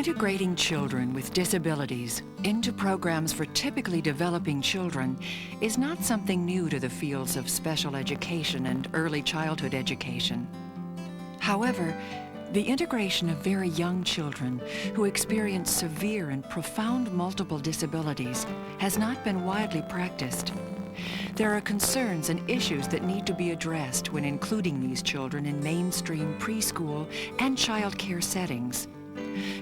Integrating children with disabilities into programs for typically developing children is not something new to the fields of special education and early childhood education. However, the integration of very young children who experience severe and profound multiple disabilities has not been widely practiced. There are concerns and issues that need to be addressed when including these children in mainstream preschool and child care settings.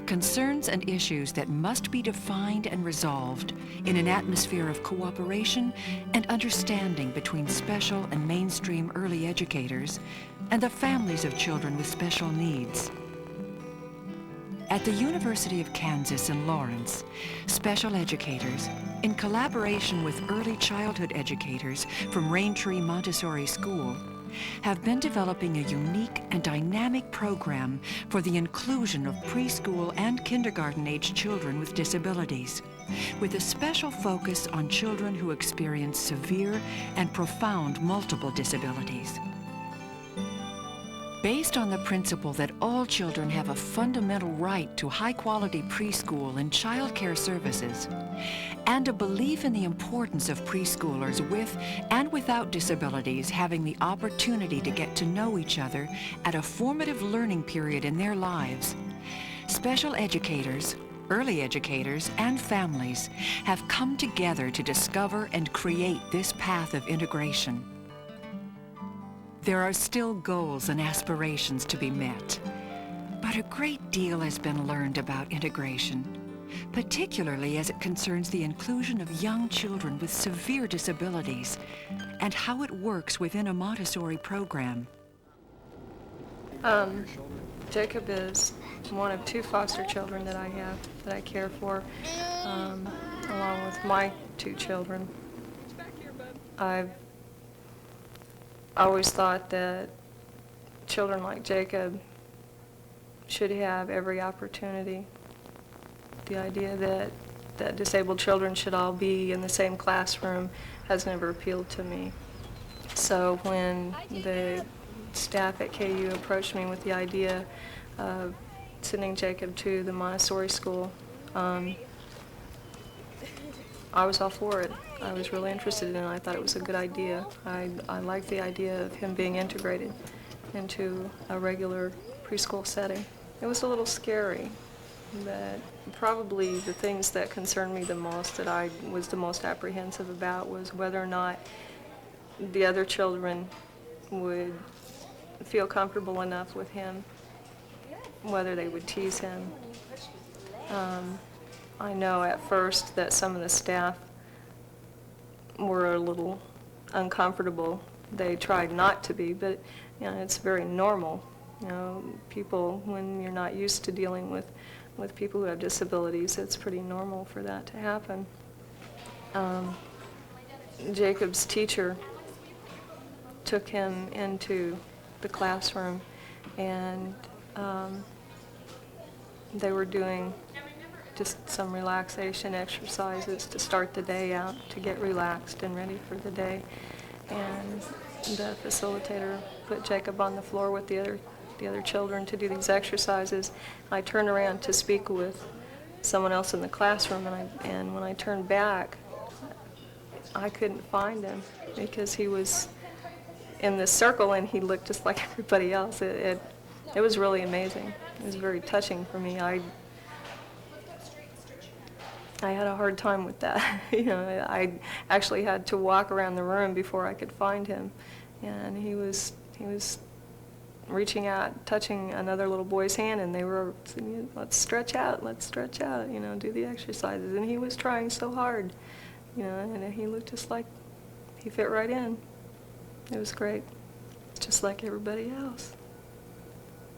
Concerns and issues that must be defined and resolved in an atmosphere of cooperation and understanding between special and mainstream early educators and the families of children with special needs. At the University of Kansas in Lawrence, special educators, in collaboration with early childhood educators from Raintree Montessori School, have been developing a unique and dynamic program for the inclusion of preschool and kindergarten-age children with disabilities, with a special focus on children who experience severe and profound multiple disabilities. Based on the principle that all children have a fundamental right to high-quality preschool and child care services, and a belief in the importance of preschoolers with and without disabilities having the opportunity to get to know each other at a formative learning period in their lives, special educators, early educators, and families have come together to discover and create this path of integration. There are still goals and aspirations to be met, but a great deal has been learned about integration, particularly as it concerns the inclusion of young children with severe disabilities and how it works within a Montessori program. Jacob is one of 2 foster children that I have, that I care for, along with my 2 children. I've always thought that children like Jacob should have every opportunity. The idea that disabled children should all be in the same classroom has never appealed to me. So when the staff at KU approached me with the idea of sending Jacob to the Montessori school, I was all for it. I was really interested in it. I thought it was a good idea. I liked the idea of him being integrated into a regular preschool setting. It was a little scary, but probably the things that concerned me the most, that I was the most apprehensive about, was whether or not the other children would feel comfortable enough with him, whether they would tease him. I know at first that some of the staff were a little uncomfortable. They tried not to be, but it's very normal. People, when you're not used to dealing with people who have disabilities, it's pretty normal for that to happen. Jacob's teacher took him into the classroom, and they were doing just some relaxation exercises to start the day out, to get relaxed and ready for the day. And the facilitator put Jacob on the floor with the other children to do these exercises. I turned around to speak with someone else in the classroom, and when I turned back, I couldn't find him because he was in this circle and he looked just like everybody else. It was really amazing. It was very touching for me. I had a hard time with that. I actually had to walk around the room before I could find him, and he was reaching out, touching another little boy's hand, and they were saying, let's stretch out, do the exercises. And he was trying so hard, and he looked just like he fit right in. It was great, just like everybody else.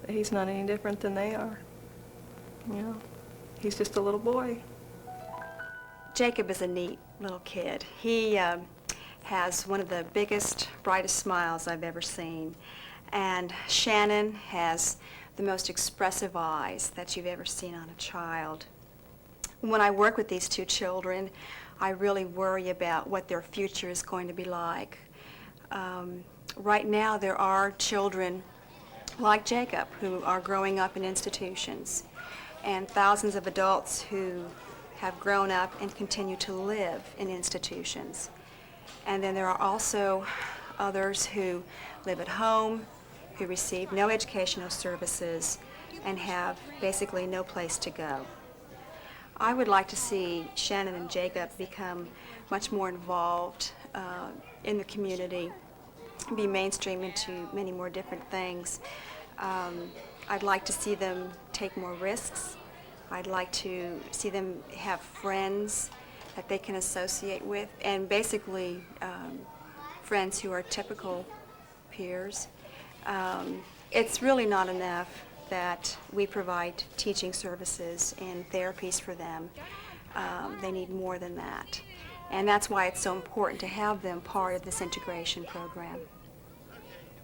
He's not any different than they are. He's just a little boy. Jacob is a neat little kid. He has one of the biggest, brightest smiles I've ever seen. And Shannon has the most expressive eyes that you've ever seen on a child. When I work with these 2 children, I really worry about what their future is going to be like. Right now, there are children like Jacob who are growing up in institutions. and thousands of adults who have grown up and continue to live in institutions. And then there are also others who live at home, who receive no educational services, and have basically no place to go. I would like to see Shannon and Jacob become much more involved in the community, be mainstream into many more different things. I'd like to see them take more risks. I'd like to see them have friends that they can associate with, and basically friends who are typical peers. It's really not enough that we provide teaching services and therapies for them. They need more than that. And that's why it's so important to have them part of this integration program.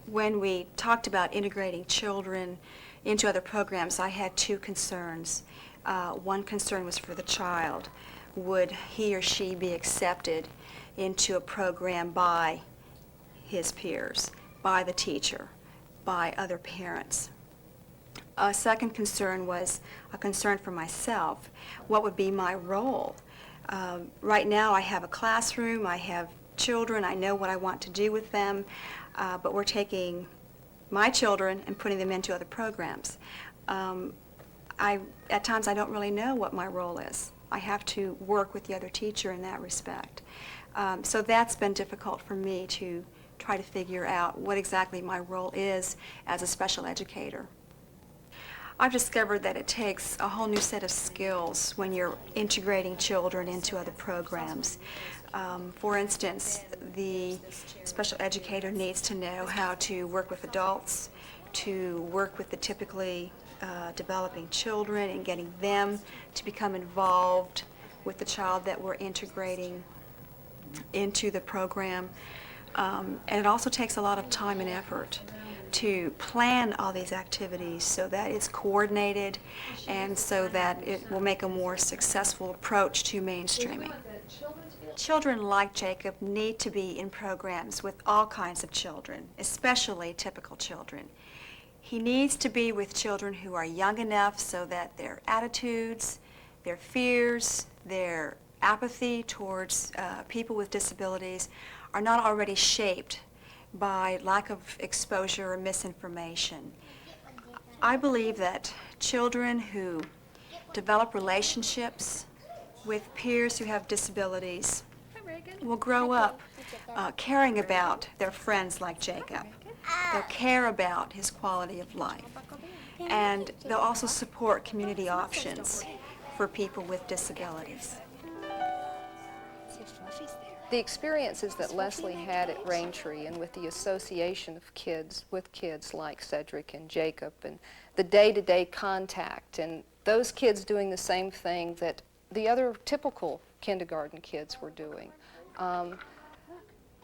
When we talked about integrating children into other programs, I had two concerns. One concern was for the child. Would he or she be accepted into a program by his peers, by the teacher, by other parents? A second concern was a concern for myself. What would be my role? Right now I have a classroom, I have children, I know what I want to do with them, but we're taking my children and putting them into other programs. At times I don't really know what my role is. I have to work with the other teacher in that respect. So that's been difficult for me to try to figure out what exactly my role is as a special educator. I've discovered that it takes a whole new set of skills when you're integrating children into other programs. For instance, the special educator needs to know how to work with adults, to work with the typically developing children and getting them to become involved with the child that we're integrating into the program. And it also takes a lot of time and effort to plan all these activities so that it's coordinated and so that it will make a more successful approach to mainstreaming. Children like Jacob need to be in programs with all kinds of children, especially typical children. He needs to be with children who are young enough so that their attitudes, their fears, their apathy towards people with disabilities are not already shaped by lack of exposure or misinformation. I believe that children who develop relationships with peers who have disabilities will grow up caring about their friends like Jacob. They'll care about his quality of life. And they'll also support community options for people with disabilities. The experiences that Leslie had at Raintree and with the association of kids with kids like Cedric and Jacob and the day-to-day contact and those kids doing the same thing that the other typical kindergarten kids were doing,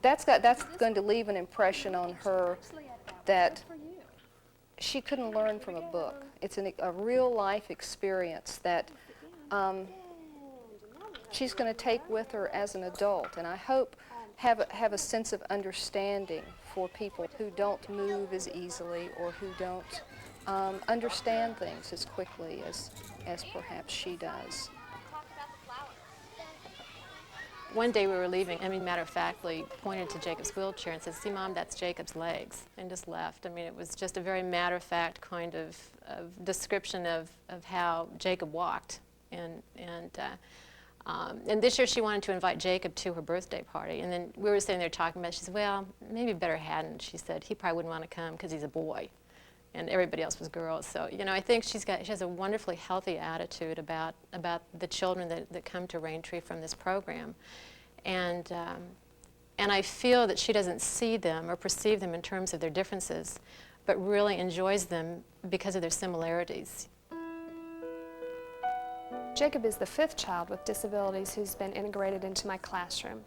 that's going to leave an impression on her that she couldn't learn from a book. It's a real-life experience that she's going to take with her as an adult, and I hope have a sense of understanding for people who don't move as easily or who don't understand things as quickly as perhaps she does. One day we were leaving, matter-of-factly pointed to Jacob's wheelchair and said, "See, Mom, that's Jacob's legs," and just left. It was just a very matter-of-fact kind of description of how Jacob walked. And this year she wanted to invite Jacob to her birthday party, and then we were sitting there talking about it. She said, "Well, maybe better hadn't." She said, "He probably wouldn't want to come because he's a boy," and everybody else was girls. So, I think she has a wonderfully healthy attitude about the children that come to Raintree from this program. And I feel that she doesn't see them or perceive them in terms of their differences, but really enjoys them because of their similarities. Jacob is the 5th child with disabilities who's been integrated into my classroom.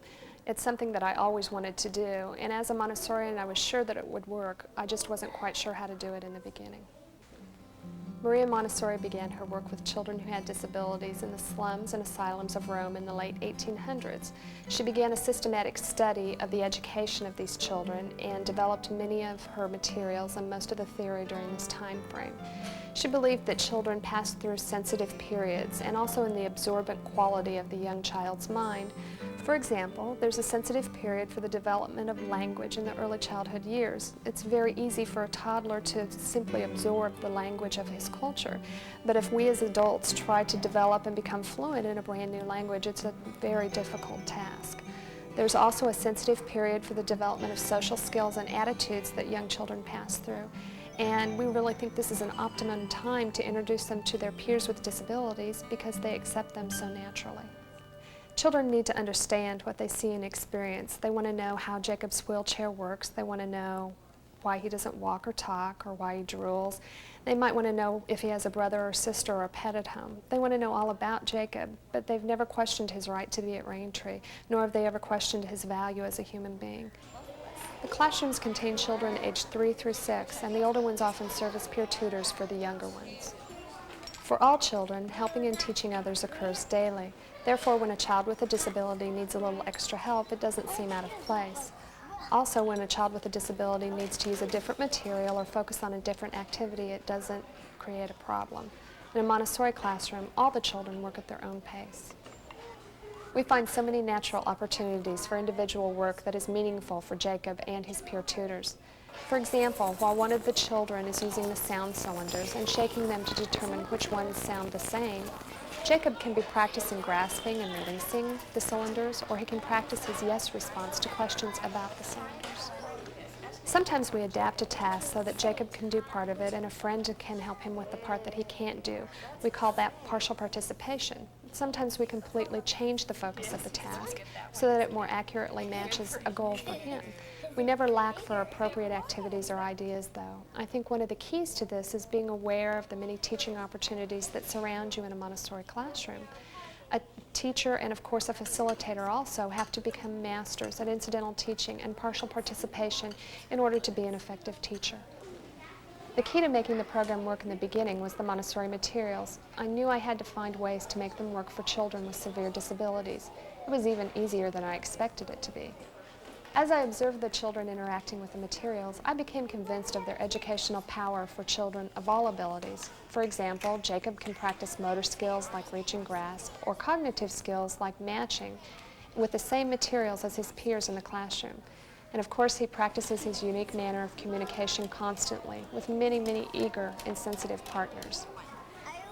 It's something that I always wanted to do, and as a Montessorian I was sure that it would work. I just wasn't quite sure how to do it in the beginning. Maria Montessori began her work with children who had disabilities in the slums and asylums of Rome in the late 1800s. She began a systematic study of the education of these children and developed many of her materials and most of the theory during this time frame. She believed that children passed through sensitive periods and also in the absorbent quality of the young child's mind. For example, there's a sensitive period for the development of language in the early childhood years. It's very easy for a toddler to simply absorb the language of his culture. But if we as adults try to develop and become fluent in a brand new language, it's a very difficult task. There's also a sensitive period for the development of social skills and attitudes that young children pass through. And we really think this is an optimum time to introduce them to their peers with disabilities because they accept them so naturally. Children need to understand what they see and experience. They want to know how Jacob's wheelchair works. They want to know why he doesn't walk or talk or why he drools. They might want to know if he has a brother or sister or a pet at home. They want to know all about Jacob, but they've never questioned his right to be at Raintree, nor have they ever questioned his value as a human being. The classrooms contain children aged 3 through 6, and the older ones often serve as peer tutors for the younger ones. For all children, helping and teaching others occurs daily. Therefore, when a child with a disability needs a little extra help, it doesn't seem out of place. Also, when a child with a disability needs to use a different material or focus on a different activity, it doesn't create a problem. In a Montessori classroom, all the children work at their own pace. We find so many natural opportunities for individual work that is meaningful for Jacob and his peer tutors. For example, while one of the children is using the sound cylinders and shaking them to determine which ones sound the same, Jacob can be practicing grasping and releasing the cylinders, or he can practice his yes response to questions about the cylinders. Sometimes we adapt a task so that Jacob can do part of it and a friend can help him with the part that he can't do. We call that partial participation. Sometimes we completely change the focus of the task so that it more accurately matches a goal for him. We never lack for appropriate activities or ideas, though. I think one of the keys to this is being aware of the many teaching opportunities that surround you in a Montessori classroom. A teacher and, of course, a facilitator also have to become masters at incidental teaching and partial participation in order to be an effective teacher. The key to making the program work in the beginning was the Montessori materials. I knew I had to find ways to make them work for children with severe disabilities. It was even easier than I expected it to be. As I observed the children interacting with the materials, I became convinced of their educational power for children of all abilities. For example, Jacob can practice motor skills like reach and grasp, or cognitive skills like matching with the same materials as his peers in the classroom. And of course, he practices his unique manner of communication constantly with many, many eager and sensitive partners.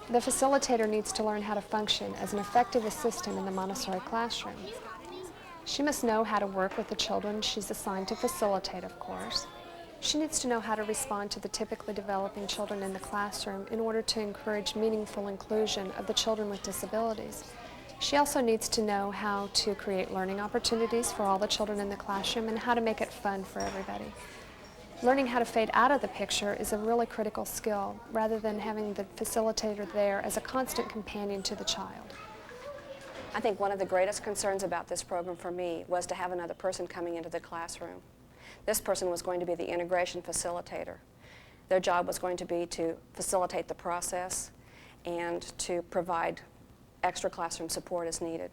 The facilitator needs to learn how to function as an effective assistant in the Montessori classroom. She must know how to work with the children she's assigned to facilitate, of course. She needs to know how to respond to the typically developing children in the classroom in order to encourage meaningful inclusion of the children with disabilities. She also needs to know how to create learning opportunities for all the children in the classroom and how to make it fun for everybody. Learning how to fade out of the picture is a really critical skill, rather than having the facilitator there as a constant companion to the child. I think one of the greatest concerns about this program for me was to have another person coming into the classroom. This person was going to be the integration facilitator. Their job was going to be to facilitate the process and to provide extra classroom support as needed.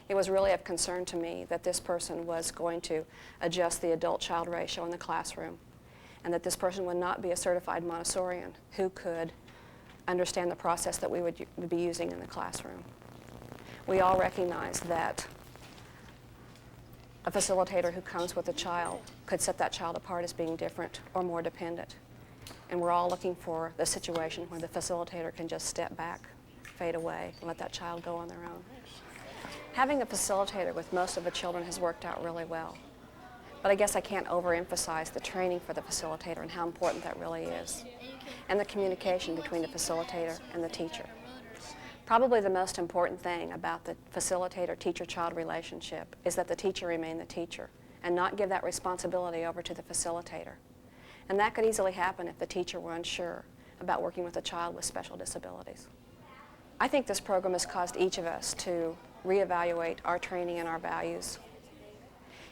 It was really of concern to me that this person was going to adjust the adult-child ratio in the classroom, and that this person would not be a certified Montessorian who could understand the process that we would be using in the classroom. We all recognize that a facilitator who comes with a child could set that child apart as being different or more dependent. And we're all looking for the situation where the facilitator can just step back, fade away, and let that child go on their own. Having a facilitator with most of the children has worked out really well. But I guess I can't overemphasize the training for the facilitator and how important that really is, and the communication between the facilitator and the teacher. Probably the most important thing about the facilitator-teacher-child relationship is that the teacher remain the teacher and not give that responsibility over to the facilitator. And that could easily happen if the teacher were unsure about working with a child with special disabilities. I think this program has caused each of us to reevaluate our training and our values.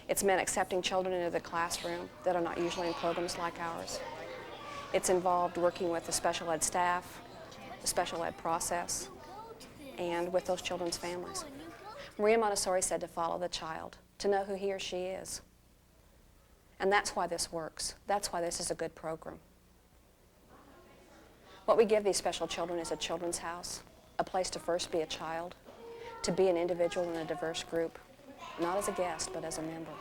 It's meant accepting children into the classroom that are not usually in programs like ours. It's involved working with the special ed staff, the special ed process and with those children's families. Maria Montessori said to follow the child, to know who he or she is. And that's why this works. That's why this is a good program. What we give these special children is a children's house, a place to first be a child, to be an individual in a diverse group, not as a guest, but as a member.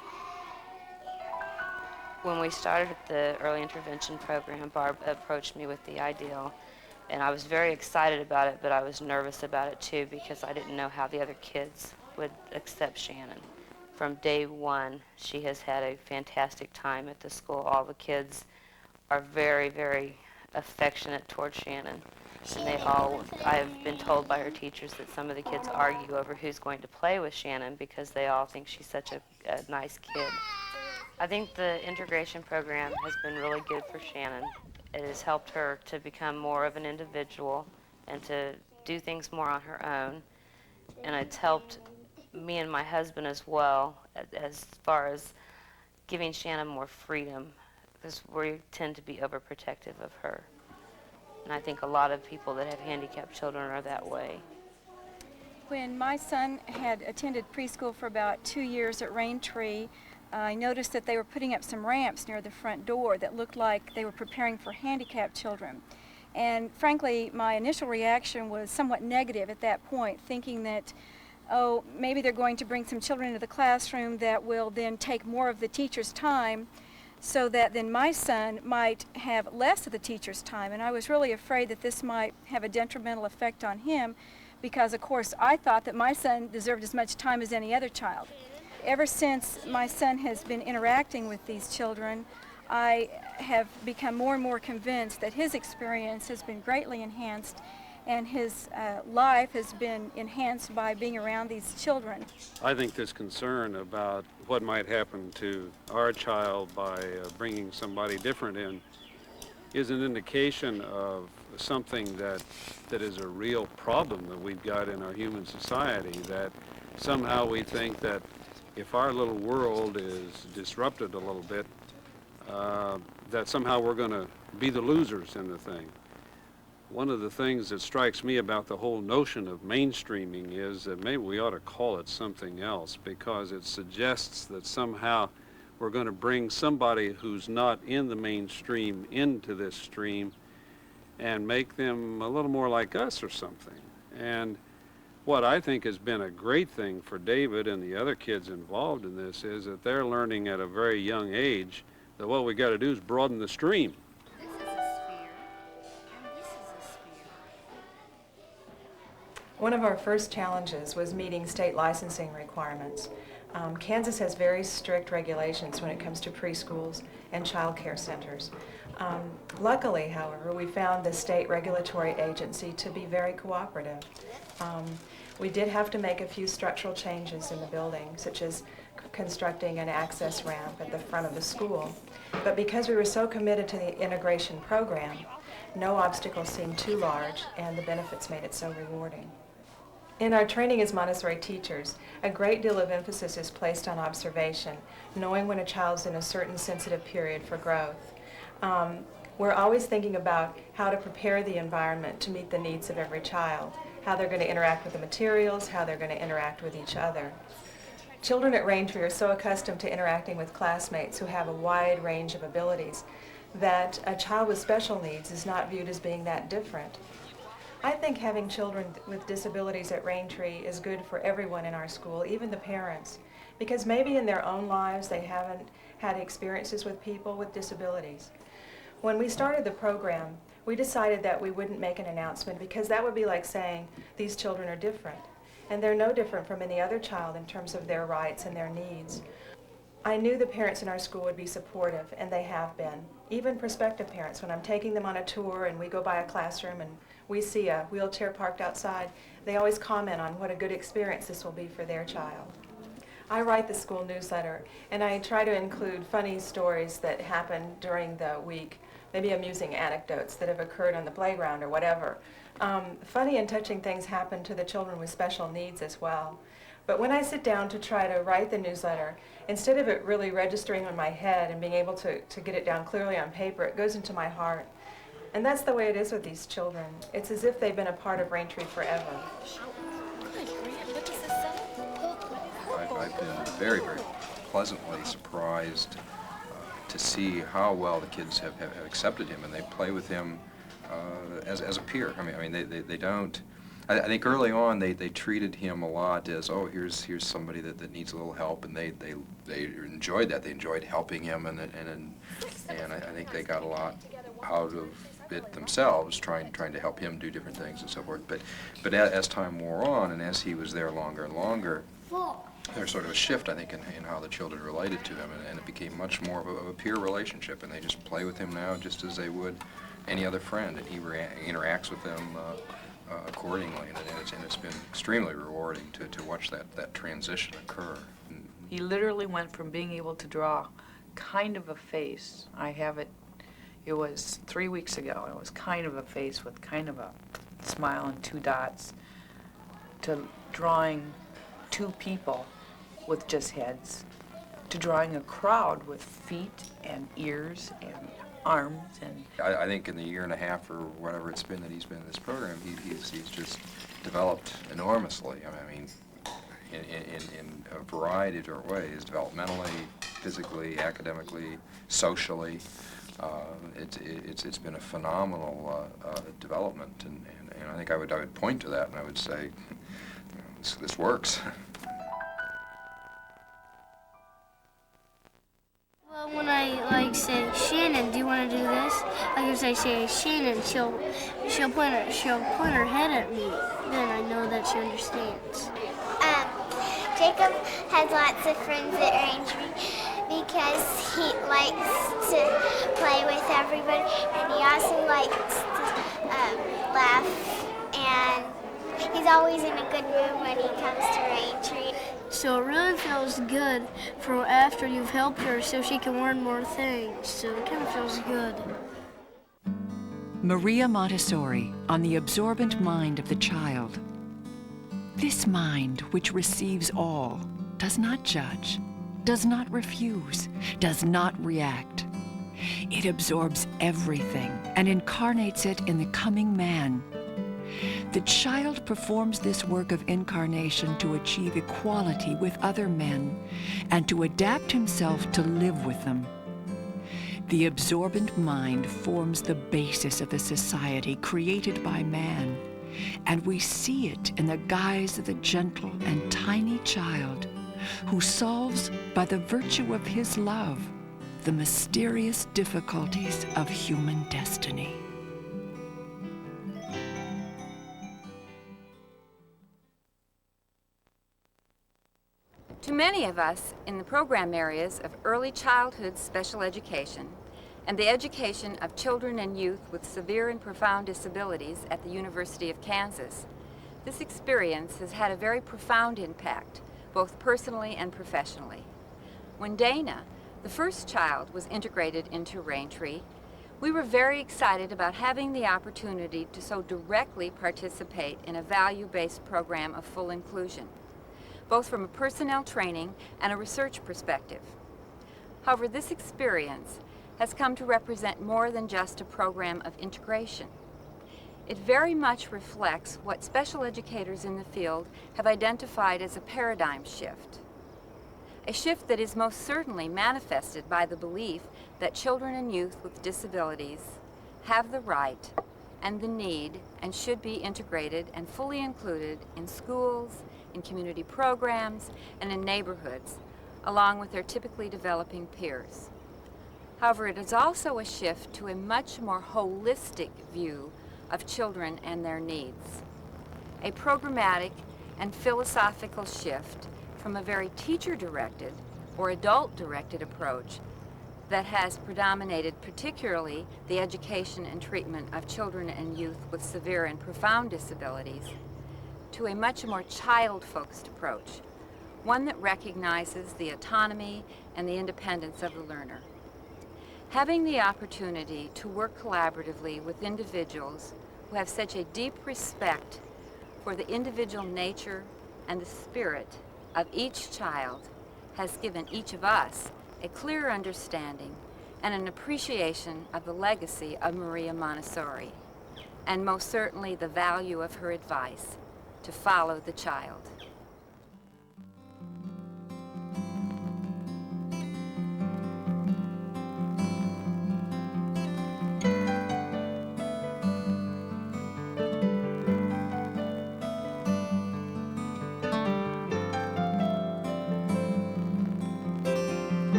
When we started the early intervention program, Barb approached me with the ideal, and I was very excited about it, but I was nervous about it too because I didn't know how the other kids would accept Shannon. From day one, she has had a fantastic time at the school. All the kids are very, very affectionate towards Shannon. And I have been told by her teachers that some of the kids argue over who's going to play with Shannon because they all think she's such a nice kid. I think the integration program has been really good for Shannon. It has helped her to become more of an individual and to do things more on her own. And it's helped me and my husband as well as far as giving Shannon more freedom because we tend to be overprotective of her. And I think a lot of people that have handicapped children are that way. When my son had attended preschool for about 2 years at Raintree, I noticed that they were putting up some ramps near the front door that looked like they were preparing for handicapped children. And frankly, my initial reaction was somewhat negative at that point, thinking that, oh, maybe they're going to bring some children into the classroom that will then take more of the teacher's time, so that then my son might have less of the teacher's time. And I was really afraid that this might have a detrimental effect on him because, of course, I thought that my son deserved as much time as any other child. Ever since my son has been interacting with these children, I have become more and more convinced that his experience has been greatly enhanced and his life has been enhanced by being around these children. I think this concern about what might happen to our child by bringing somebody different in is an indication of something that is a real problem that we've got in our human society, that somehow we think that if our little world is disrupted a little bit, that somehow we're going to be the losers in the thing. One of the things that strikes me about the whole notion of mainstreaming is that maybe we ought to call it something else because it suggests that somehow we're going to bring somebody who's not in the mainstream into this stream and make them a little more like us or something. And what I think has been a great thing for David and the other kids involved in this is that they're learning at a very young age that what we got to do is broaden the stream. One of our first challenges was meeting state licensing requirements. Kansas has very strict regulations when it comes to preschools and child care centers. Luckily, however, we found the state regulatory agency to be very cooperative. We did have to make a few structural changes in the building, such as constructing an access ramp at the front of the school. But because we were so committed to the integration program, no obstacles seemed too large, and the benefits made it so rewarding. In our training as Montessori teachers, a great deal of emphasis is placed on observation, knowing when a child's in a certain sensitive period for growth. We're always thinking about how to prepare the environment to meet the needs of every child, how they're going to interact with the materials, how they're going to interact with each other. Children at Raintree are so accustomed to interacting with classmates who have a wide range of abilities that a child with special needs is not viewed as being that different. I think having children with disabilities at Raintree is good for everyone in our school, even the parents, because maybe in their own lives they haven't had experiences with people with disabilities. When we started the program, we decided that we wouldn't make an announcement because that would be like saying these children are different. And they're no different from any other child in terms of their rights and their needs. I knew the parents in our school would be supportive, and they have been. Even prospective parents, when I'm taking them on a tour and we go by a classroom and we see a wheelchair parked outside, they always comment on what a good experience this will be for their child. I write the school newsletter, and I try to include funny stories that happen during the week, maybe amusing anecdotes that have occurred on the playground or whatever. Funny and touching things happen to the children with special needs as well. But when I sit down to try to write the newsletter, instead of it really registering on my head and being able to get it down clearly on paper, it goes into my heart. And that's the way it is with these children. It's as if they've been a part of Raintree forever. I've been very, very pleasantly surprised to see how well the kids have accepted him, and they play with him as a peer. I mean, they don't. I think early on they treated him a lot as, oh, here's somebody that needs a little help, and they enjoyed that. They enjoyed helping him, and I think they got a lot out of it themselves, trying to help him do different things and so forth. But as time wore on, and as he was there longer and longer, there was sort of a shift, I think, in how the children related to him, and it became much more of a peer relationship, and they just play with him now just as they would any other friend, and he interacts with them accordingly, and it's been extremely rewarding to watch that transition occur. He literally went from being able to draw kind of a face. I have it, it was 3 weeks ago, and it was kind of a face with kind of a smile and 2 dots, to drawing 2 people with just heads, to drawing a crowd with feet and ears and arms. And I think in the year and a half or whatever it's been that he's been in this program, he's just developed enormously. I mean, in a variety of different ways, developmentally, physically, academically, socially. It's been a phenomenal development, and I think I would point to that, and I would say, this works. Well, when I say, Shannon, do you want to do this? If I say Shannon, she'll point her head at me. Then I know that she understands. Jacob has lots of friends at Raintree because he likes to play with everybody, and he also likes to laugh, and he's always in a good mood when he comes to Raintree. So it really feels good for after you've helped her so she can learn more things. So it kind of feels good. Maria Montessori on the absorbent mind of the child. This mind, which receives all, does not judge, does not refuse, does not react. It absorbs everything and incarnates it in the coming man. The child performs this work of incarnation to achieve equality with other men and to adapt himself to live with them. The absorbent mind forms the basis of the society created by man, and we see it in the guise of the gentle and tiny child who solves, by the virtue of his love, the mysterious difficulties of human destiny. To many of us in the program areas of early childhood special education and the education of children and youth with severe and profound disabilities at the University of Kansas, this experience has had a very profound impact, both personally and professionally. When Dana, the first child, was integrated into Raintree, we were very excited about having the opportunity to so directly participate in a value-based program of full inclusion, both from a personnel training and a research perspective. However, this experience has come to represent more than just a program of integration. It very much reflects what special educators in the field have identified as a paradigm shift. A shift that is most certainly manifested by the belief that children and youth with disabilities have the right and the need and should be integrated and fully included in schools, in community programs, and in neighborhoods, along with their typically developing peers. However, it is also a shift to a much more holistic view of children and their needs. A programmatic and philosophical shift from a very teacher-directed or adult-directed approach that has predominated particularly the education and treatment of children and youth with severe and profound disabilities, to a much more child-focused approach, one that recognizes the autonomy and the independence of the learner. Having the opportunity to work collaboratively with individuals who have such a deep respect for the individual nature and the spirit of each child has given each of us a clear understanding and an appreciation of the legacy of Maria Montessori, and most certainly the value of her advice to follow the child.